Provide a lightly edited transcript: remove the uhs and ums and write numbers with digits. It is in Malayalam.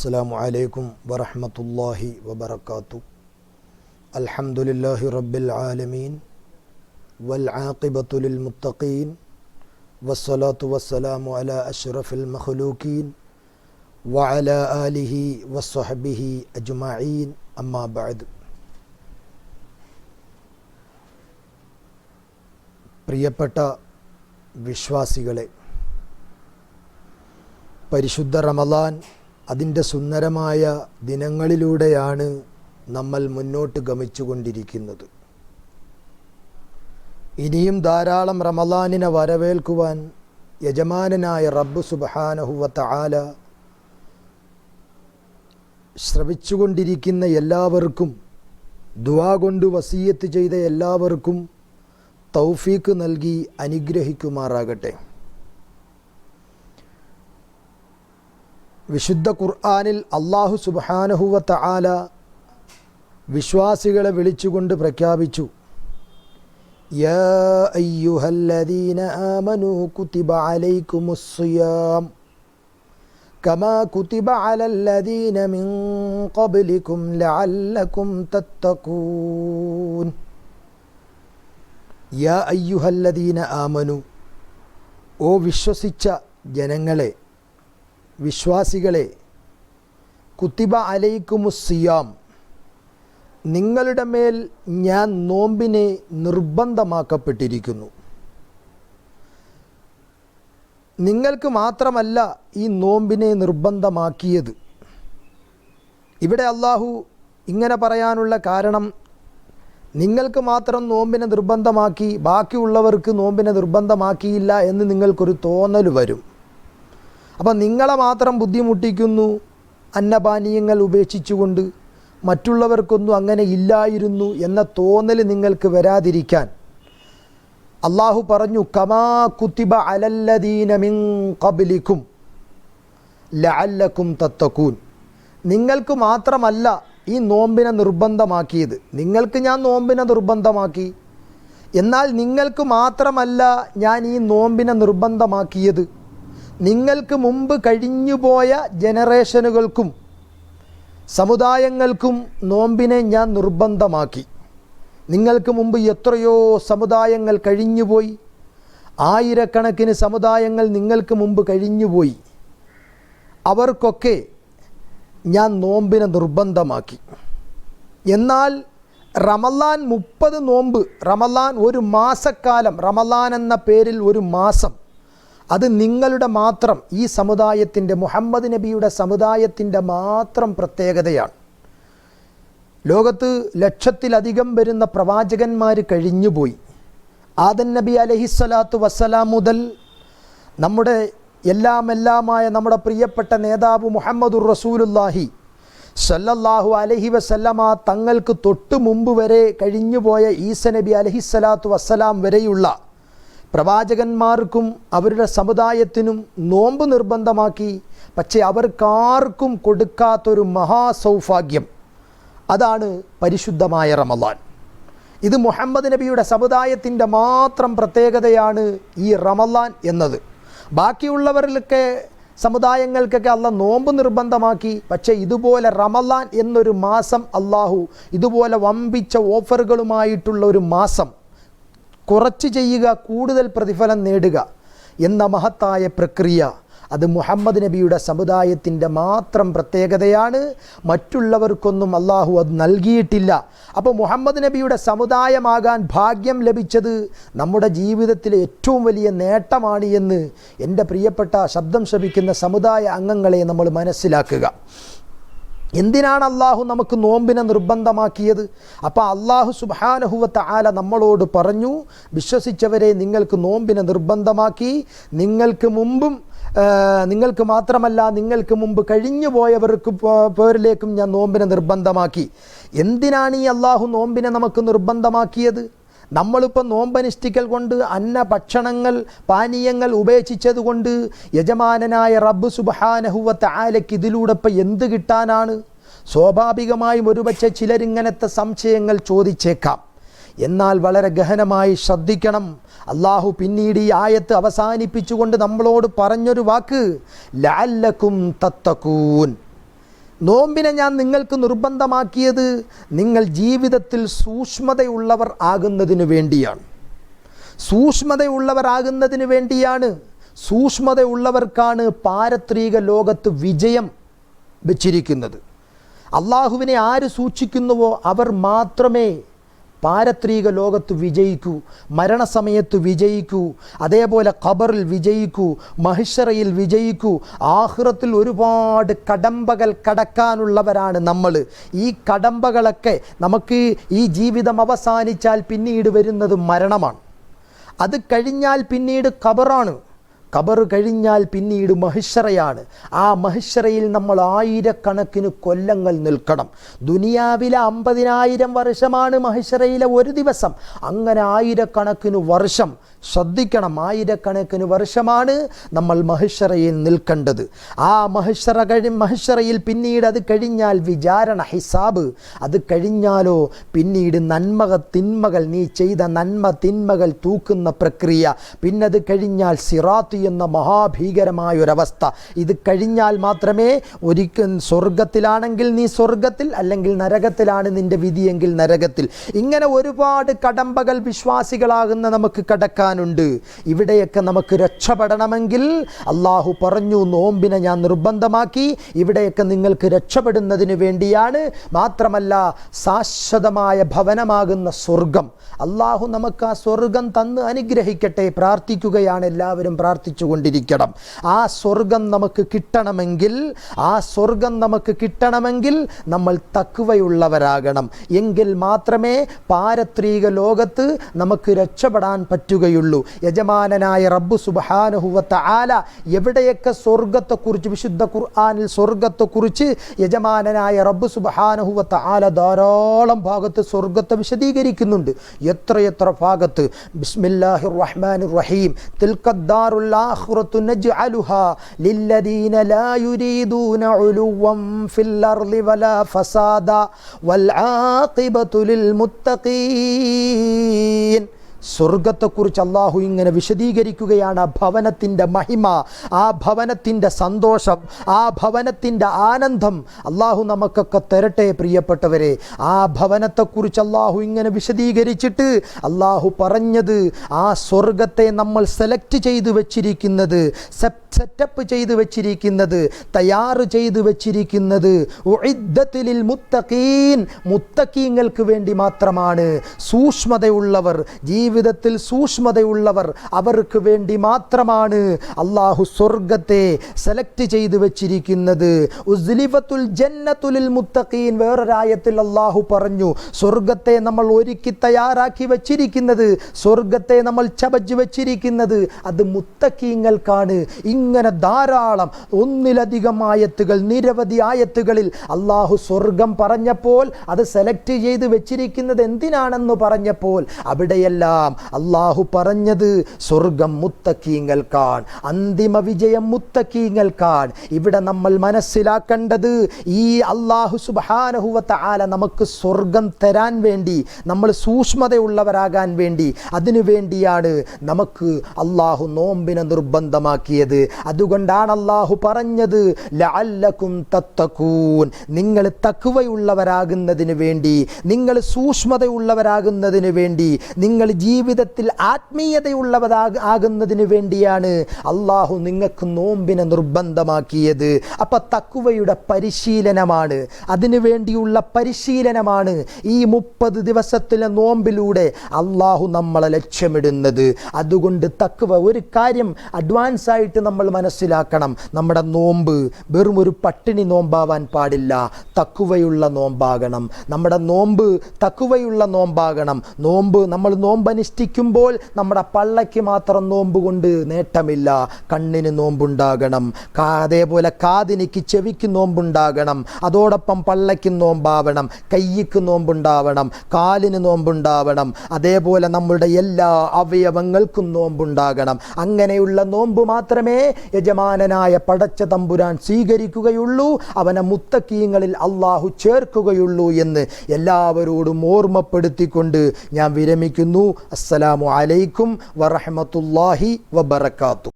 അസ്സലാമു അലൈക്കും വറഹ്മത്തുള്ളാഹി വബറകാതുഹു. അൽഹംദുലില്ലാഹി റബ്ബിൽ ആലമീൻ വൽ ആഖിബത്തു ലിൽ മുത്തഖീൻ വസ്സലാത്തു വസ്സലാമു അലാ അഷ്റഫിൽ മഖ്ലൂഖീൻ വഅലാ ആലിഹി വസ്വഹ്ബിഹി അജ്മഈൻ. അമ്മാ ബഅദ്. പ്രിയപ്പെട്ട വിശ്വാസികളെ, പരിശുദ്ധ റമളാൻ അതിൻ്റെ സുന്ദരമായ ദിനങ്ങളിലൂടെയാണ് നമ്മൾ മുന്നോട്ട് ഗമിച്ചുകൊണ്ടിരിക്കുന്നത്. ഇനിയും ധാരാളം റമളാനിനെ വരവേൽക്കുവാൻ യജമാനനായ റബ്ബ് സുബ്ഹാനഹു വ തആല ശ്രവിച്ചുകൊണ്ടിരിക്കുന്ന എല്ലാവർക്കും, ദുആ കൊണ്ട് വസിയ്യത്ത് ചെയ്ത എല്ലാവർക്കും തൗഫീക്ക് നൽകി അനുഗ്രഹിക്കുമാറാകട്ടെ. വിശുദ്ധ ഖുർആനിൽ അല്ലാഹു സുബ്ഹാനഹു വ തആല വിശ്വാസികളെ വിളിച്ചുകൊണ്ട് പ്രഖ്യാപിച്ചു, യാ അയ്യുഹല്ലദീന ആമനൂ കുതിബ അലൈക്കുമുസ് സിയാം കമാ കുതിബ അലല്ലദീന മിൻ ഖബ്ലികും ലഅല്ലകും തത്തഖൂൻ. യാ അയ്യുഹല്ലദീന ആമനു, ഓ വിശ്വസിച്ച ജനങ്ങളെ, വിശ്വാസികളെ, കുത്തിബ അലൈക്കുമുസ് സിയാം, നിങ്ങളുടെ മേൽ ഞാൻ നോമ്പിനെ നിർബന്ധമാക്കപ്പെട്ടിരിക്കുന്നു. നിങ്ങൾക്ക് മാത്രമല്ല ഈ നോമ്പിനെ നിർബന്ധമാക്കിയത്. ഇവിടെ അള്ളാഹു ഇങ്ങനെ പറയാനുള്ള കാരണം, നിങ്ങൾക്ക് മാത്രം നോമ്പിനെ നിർബന്ധമാക്കി ബാക്കിയുള്ളവർക്ക് നോമ്പിനെ നിർബന്ധമാക്കിയില്ല എന്ന് നിങ്ങൾക്കൊരു തോന്നൽ വരും. അപ്പം നിങ്ങളെ മാത്രം ബുദ്ധിമുട്ടിക്കുന്നു അന്നപാനീയങ്ങൾ ഉപേക്ഷിച്ചുകൊണ്ട്, മറ്റുള്ളവർക്കൊന്നും അങ്ങനെ ഇല്ലായിരുന്നു എന്ന തോന്നൽ നിങ്ങൾക്ക് വരാതിരിക്കാൻ അള്ളാഹു പറഞ്ഞു, കമാ കുതിബ അലല്ലദീന മിൻ ഖബ്ലികും ലഅല്ലകും തത്തഖൂൻ. നിങ്ങൾക്ക് മാത്രമല്ല ഈ നോമ്പിനെ നിർബന്ധമാക്കിയത്. നിങ്ങൾക്ക് ഞാൻ നോമ്പിനെ നിർബന്ധമാക്കി, എന്നാൽ നിങ്ങൾക്ക് മാത്രമല്ല ഞാൻ ഈ നോമ്പിനെ നിർബന്ധമാക്കിയത്, നിങ്ങൾക്ക് മുമ്പ് കഴിഞ്ഞുപോയ ജനറേഷനുകൾക്കും സമുദായങ്ങൾക്കും നോമ്പിനെ ഞാൻ നിർബന്ധമാക്കി. നിങ്ങൾക്ക് മുമ്പ് എത്രയോ സമുദായങ്ങൾ കഴിഞ്ഞുപോയി, ആയിരക്കണക്കിന് സമുദായങ്ങൾ നിങ്ങൾക്ക് മുമ്പ് കഴിഞ്ഞുപോയി. അവർക്കൊക്കെ ഞാൻ നോമ്പിനെ നിർബന്ധമാക്കി. എന്നാൽ റമളാൻ 30 നോമ്പ്, റമളാൻ ഒരു മാസക്കാലം, റമളാൻ എന്ന പേരിൽ ഒരു മാസം, അത് നിങ്ങളുടെ മാത്രം, ഈ സമുദായത്തിൻ്റെ, മുഹമ്മദ് നബിയുടെ സമുദായത്തിൻ്റെ മാത്രം പ്രത്യേകതയാണ്. ലോകത്ത് ലക്ഷത്തിലധികം വരുന്ന പ്രവാചകന്മാർ കഴിഞ്ഞുപോയി. ആദം നബി അലൈഹിസ്സലാത്തു വസ്സലാം മുതൽ നമ്മുടെ എല്ലാമായ നമ്മുടെ പ്രിയപ്പെട്ട നേതാവ് മുഹമ്മദുർ റസൂലുള്ളാഹി സല്ലല്ലാഹു അലൈഹി വസല്ലമ തങ്ങൾക്ക് തൊട്ട് മുമ്പ് വരെ കഴിഞ്ഞുപോയ ഈസ നബി അലൈഹിസ്സലാത്തു വസ്സലാം വരെയുള്ള പ്രവാചകന്മാർക്കും അവരുടെ സമുദായത്തിനും നോമ്പ് നിർബന്ധമാക്കി. പക്ഷേ അവർക്കാർക്കും കൊടുക്കാത്തൊരു മഹാസൗഭാഗ്യം, അതാണ് പരിശുദ്ധമായ റമളാൻ. ഇത് മുഹമ്മദ് നബിയുടെ സമുദായത്തിൻ്റെ മാത്രം പ്രത്യേകതയാണ് ഈ റമളാൻ എന്നത്. ബാക്കിയുള്ളവരിലൊക്കെ സമുദായങ്ങൾക്കൊക്കെ അള്ളാഹ് നോമ്പ് നിർബന്ധമാക്കി. പക്ഷേ ഇതുപോലെ റമളാൻ എന്നൊരു മാസം അള്ളാഹു ഇതുപോലെ വമ്പിച്ച ഓഫറുകളുമായിട്ടുള്ള ഒരു മാസം, കുറച്ച് ചെയ്യുക കൂടുതൽ പ്രതിഫലം നേടുക എന്ന മഹത്തായ പ്രക്രിയ, അത് മുഹമ്മദ് നബിയുടെ സമുദായത്തിൻ്റെ മാത്രം പ്രത്യേകതയാണ്. മറ്റുള്ളവർക്കൊന്നും അള്ളാഹു അത് നൽകിയിട്ടില്ല. അപ്പോൾ മുഹമ്മദ് നബിയുടെ സമുദായമാകാൻ ഭാഗ്യം ലഭിച്ചത് നമ്മുടെ ജീവിതത്തിലെ ഏറ്റവും വലിയ നേട്ടമാണ് എന്ന് എൻ്റെ പ്രിയപ്പെട്ട ശബ്ദം ശ്രവിക്കുന്ന സമുദായ അംഗങ്ങളെ നമ്മൾ മനസ്സിലാക്കുക. എന്തിനാണ് അള്ളാഹു നമുക്ക് നോമ്പിനെ നിർബന്ധമാക്കിയത്? അപ്പോൾ അള്ളാഹു സുബ്ഹാനഹു വ തആല നമ്മളോട് പറഞ്ഞു, വിശ്വസിച്ചവരെ, നിങ്ങൾക്ക് നോമ്പിനെ നിർബന്ധമാക്കി. നിങ്ങൾക്ക് മാത്രമല്ല, നിങ്ങൾക്ക് മുമ്പ് കഴിഞ്ഞു പോയവർക്ക് പേരിലേക്കും ഞാൻ നോമ്പിനെ നിർബന്ധമാക്കി. എന്തിനാണ് ഈ അള്ളാഹു നോമ്പിനെ നമുക്ക് നിർബന്ധമാക്കിയത്? നമ്മളിപ്പോൾ നോമ്പനുഷ്ഠിക്കൽ കൊണ്ട്, അന്ന ഭക്ഷണങ്ങൾ പാനീയങ്ങൾ ഉപേക്ഷിച്ചത് കൊണ്ട് യജമാനനായ റബ്ബ് സുബ്ഹാനഹു വ തആലയ്ക്ക് ഇതിലൂടെ ഇപ്പം എന്ത് കിട്ടാനാണ്? സ്വാഭാവികമായും ഒരുപക്ഷെ ചിലരിങ്ങനത്തെ സംശയങ്ങൾ ചോദിച്ചേക്കാം. എന്നാൽ വളരെ ഗഹനമായി ശ്രദ്ധിക്കണം. അള്ളാഹു പിന്നീട് ഈ ആയത്ത് അവസാനിപ്പിച്ചുകൊണ്ട് നമ്മളോട് പറഞ്ഞൊരു വാക്ക്, ലഅല്ലകും തത്തഖൂൻ, നോമ്പിനെ ഞാൻ നിങ്ങൾക്ക് നിർബന്ധമാക്കിയത് നിങ്ങൾ ജീവിതത്തിൽ സൂക്ഷ്മതയുള്ളവർ ആകുന്നതിന് വേണ്ടിയാണ്. സൂക്ഷ്മതയുള്ളവരാകുന്നതിന് വേണ്ടിയാണ്. സൂക്ഷ്മതയുള്ളവർക്കാണ് പാരത്രിക ലോകത്ത് വിജയം വെച്ചിരിക്കുന്നത്. അള്ളാഹുവിനെ ആര് സൂക്ഷിക്കുന്നുവോ അവർ മാത്രമേ പാരത്രിക ലോകത്ത് വിജയിക്കൂ, മരണസമയത്ത് വിജയിക്കൂ, അതേപോലെ ഖബറിൽ വിജയിക്കൂ, മഹിഷറയിൽ വിജയിക്കൂ. ആഖിറത്തിൽ ഒരുപാട് കടമ്പകൾ കടക്കാനുള്ളവരാണ് നമ്മൾ. ഈ കടമ്പകളൊക്കെ നമുക്ക് ഈ ജീവിതം അവസാനിച്ചാൽ പിന്നീട് വരുന്നത് മരണമാണ്. അത് കഴിഞ്ഞാൽ പിന്നീട് ഖബറാണ്. ഖബർ കഴിഞ്ഞാൽ പിന്നീട് മഹിഷറയാണ്. ആ മഹിഷറയിൽ നമ്മൾ ആയിരക്കണക്കിന് കൊല്ലങ്ങൾ നിൽക്കണം. ദുനിയാവിലെ 50,000 വർഷമാണ് മഹിഷറയിലെ ഒരു ദിവസം. അങ്ങനെ ആയിരക്കണക്കിന് വർഷം, ശ്രദ്ധിക്കണം, ആയിരക്കണക്കിന് വർഷമാണ് നമ്മൾ മഹിഷറയിൽ നിൽക്കേണ്ടത്. ആ മഹിഷറയിൽ പിന്നീട് അത് കഴിഞ്ഞാൽ വിചാരണ, ഹിസാബ്. അത് കഴിഞ്ഞാലോ പിന്നീട് തിന്മകൾ, നീ ചെയ്ത നന്മ തിന്മകൾ തൂക്കുന്ന പ്രക്രിയ. പിന്നത് കഴിഞ്ഞാൽ സിറാത്ത് എന്ന മഹാഭീകരമായൊരവസ്ഥ. ഇത് കഴിഞ്ഞാൽ മാത്രമേ ഒരിക്കൽ സ്വർഗത്തിലാണെങ്കിൽ നീ സ്വർഗത്തിൽ, അല്ലെങ്കിൽ നരകത്തിലാണ് നിന്റെ വിധിയെങ്കിൽ നരകത്തിൽ. ഇങ്ങനെ ഒരുപാട് കടമ്പകൾ വിശ്വാസികളാകുന്ന നമുക്ക് കടക്കാനുണ്ട്. ഇവിടെയൊക്കെ നമുക്ക് രക്ഷപ്പെടണമെങ്കിൽ അള്ളാഹു പറഞ്ഞു, നോമ്പിനെ ഞാൻ നിർബന്ധമാക്കി. ഇവിടെയൊക്കെ നിങ്ങൾക്ക് രക്ഷപ്പെടുന്നതിന് വേണ്ടിയാണ്. മാത്രമല്ല ശാശ്വതമായ ഭവനമാകുന്ന സ്വർഗം, അള്ളാഹു നമുക്ക് ആ സ്വർഗം തന്ന് അനുഗ്രഹിക്കട്ടെ. പ്രാർത്ഥിക്കുകയാണ്, എല്ലാവരും പ്രാർത്ഥിച്ചുകൊണ്ടിരിക്കണം. ആ സ്വർഗം നമുക്ക് കിട്ടണമെങ്കിൽ നമ്മൾ തഖ്വയുള്ളവരാകണം. എങ്കിൽ മാത്രമേ പാരത്രിക ലോകത്ത് നമുക്ക് രക്ഷപ്പെടാൻ പറ്റുകയുള്ളൂ. യജമാനനായ റബ്ബ് സുബ്ഹാനഹു വ തആല എവിടെയൊക്കെ സ്വർഗത്തെക്കുറിച്ച്, വിശുദ്ധ ഖുർആനിൽ സ്വർഗത്തെക്കുറിച്ച് യജമാനനായ റബ്ബ് സുബ്ഹാനഹു വ തആല ധാരാളം ഭാഗത്ത് സ്വർഗത്തെ വിശദീകരിക്കുന്നുണ്ട്. എത്രയെത്ര ഭാഗത്ത്. ബിസ്മില്ലാഹിർ റഹ്മാനിർ റഹീം. തിൽക്കദ്ദാറുൽ ആഖിറത്തു നജ്അലുഹാ ലില്ലദീന ലാ യുരീദൂന ഉലുവൻ ഫിൽ അർളി വലാ ഫസാദ വൽ ആഖിബത്തു ലിൽ മുത്തഖീൻ. സ്വർഗത്തെക്കുറിച്ച് അള്ളാഹു ഇങ്ങനെ വിശദീകരിക്കുകയാണ്. ആ ഭവനത്തിൻ്റെ മഹിമ, ആ ഭവനത്തിൻ്റെ സന്തോഷം, ആ ഭവനത്തിൻ്റെ ആനന്ദം അള്ളാഹു നമുക്കൊക്കെ തരട്ടെ പ്രിയപ്പെട്ടവരെ. ആ ഭവനത്തെക്കുറിച്ച് അള്ളാഹു ഇങ്ങനെ വിശദീകരിച്ചിട്ട് അള്ളാഹു പറഞ്ഞത്, ആ സ്വർഗത്തെ നമ്മൾ സെലക്ട് ചെയ്തു വച്ചിരിക്കുന്നത്, സെറ്റപ്പ് ചെയ്തു വച്ചിരിക്കുന്നത്, തയ്യാറ് ചെയ്തു വച്ചിരിക്കുന്നത് ഉഇദ്ദത്ത് ലിൽ മുത്തഖീൻ, മുത്തഖീങ്ങൾക്ക് വേണ്ടി മാത്രമാണ്. സൂക്ഷ്മതയുള്ളവർ, ജീവിതത്തിൽ സൂക്ഷ്മതയുള്ളവർ, അവർക്ക് വേണ്ടി മാത്രമാണ് അള്ളാഹു സ്വർഗത്തെ സെലക്ട് ചെയ്തു വച്ചിരിക്കുന്നത്. ഉസ്ലിഫത്തുൽ ജന്നത്തു ലിൽ മുത്തഖീൻ. വേറൊരായത്തിൽ അള്ളാഹു പറഞ്ഞു, സ്വർഗത്തെ നമ്മൾ ഒരുക്കി തയ്യാറാക്കി വച്ചിരിക്കുന്നത്, സ്വർഗത്തെ നമ്മൾ ചവച്ചു വച്ചിരിക്കുന്നത് അത് മുത്തഖീങ്ങൾക്കാണ്. ഇങ്ങനെ ധാരാളം, ഒന്നിലധികം ആയത്തുകൾ, നിരവധി ആയത്തുകളിൽ അള്ളാഹു സ്വർഗം പറഞ്ഞപ്പോൾ, അത് സെലക്ട് ചെയ്ത് വെച്ചിരിക്കുന്നത് എന്തിനാണെന്ന് പറഞ്ഞപ്പോൾ അവിടെയെല്ലാം അള്ളാഹു പറഞ്ഞത് സ്വർഗം മുത്തഖീങ്ങൾക്കാണ്, അന്തിമ വിജയം മുത്തഖീങ്ങൾക്കാണ്. ഇവിടെ നമ്മൾ മനസ്സിലാക്കേണ്ടത്, ഈ അള്ളാഹു സുബ്ഹാനഹു വ തആല നമുക്ക് സ്വർഗം തരാൻ വേണ്ടി, നമ്മൾ സൂക്ഷ്മതയുള്ളവരാകാൻ വേണ്ടി, അതിനു വേണ്ടിയാണ് നമുക്ക് അള്ളാഹു നോമ്പിനെ നിർബന്ധമാക്കിയത്. അതുകൊണ്ടാണ് അള്ളാഹു പറഞ്ഞത് ലഅല്ലകും തത്തഖൂൻ, നിങ്ങൾ തഖ്വയുള്ളവരാകുന്നതിന് വേണ്ടി, നിങ്ങൾ സൂക്ഷ്മതയുള്ളവരാകുന്നതിന് വേണ്ടി, നിങ്ങൾ ജീവിതത്തിൽ ആത്മീയതയുള്ളവരാകുന്നതിന് വേണ്ടിയാണ് അള്ളാഹു നിങ്ങൾക്ക് നോമ്പിനെ നിർബന്ധമാക്കിയത്. അപ്പം തഖ്വയുടെ പരിശീലനമാണ്, അതിനു വേണ്ടിയുള്ള പരിശീലനമാണ് ഈ 30 ദിവസത്തിലെ നോമ്പിലൂടെ അള്ളാഹു നമ്മളെ ലക്ഷ്യമിടുന്നത്. അതുകൊണ്ട് തഖ്വ, ഒരു കാര്യം അഡ്വാൻസ് ആയിട്ട് നമ്മൾ മനസ്സിലാക്കണം, നമ്മുടെ നോമ്പ് വെറും ഒരു പട്ടിണി നോമ്പാവാൻ പാടില്ല, തഖ്വയുള്ള നോമ്പാകണം. നമ്മുടെ നോമ്പ് തഖ്വയുള്ള നോമ്പാകണം. നമ്മൾ നോമ്പനുഷ്ഠിക്കുമ്പോൾ നമ്മുടെ പള്ളയ്ക്ക് മാത്രം നോമ്പ് കൊണ്ട് നേട്ടമില്ല, കണ്ണിന് നോമ്പുണ്ടാകണം, അതേപോലെ കാതിനിക്ക് ചെവിക്ക് നോമ്പുണ്ടാകണം, അതോടൊപ്പം പള്ളയ്ക്ക് നോമ്പാവണം, കയ്യ്ക്ക് നോമ്പുണ്ടാവണം, കാലിന് നോമ്പുണ്ടാവണം, അതേപോലെ നമ്മളുടെ എല്ലാ അവയവങ്ങൾക്കും നോമ്പുണ്ടാകണം. അങ്ങനെയുള്ള നോമ്പ് മാത്രമേ യജമാനനായ പടച്ച തമ്പുരാൻ സ്വീകരിക്കുകയുള്ളൂ, അവനെ മുത്തഖീങ്ങളിൽ അള്ളാഹു ചേർക്കുകയുള്ളൂ എന്ന് എല്ലാവരോടും ഓർമ്മപ്പെടുത്തിക്കൊണ്ട് ഞാൻ വിരമിക്കുന്നു. അസ്സലാമു അലൈക്കും വറഹ്മത്തുള്ളാഹി വബറകാതുഹു.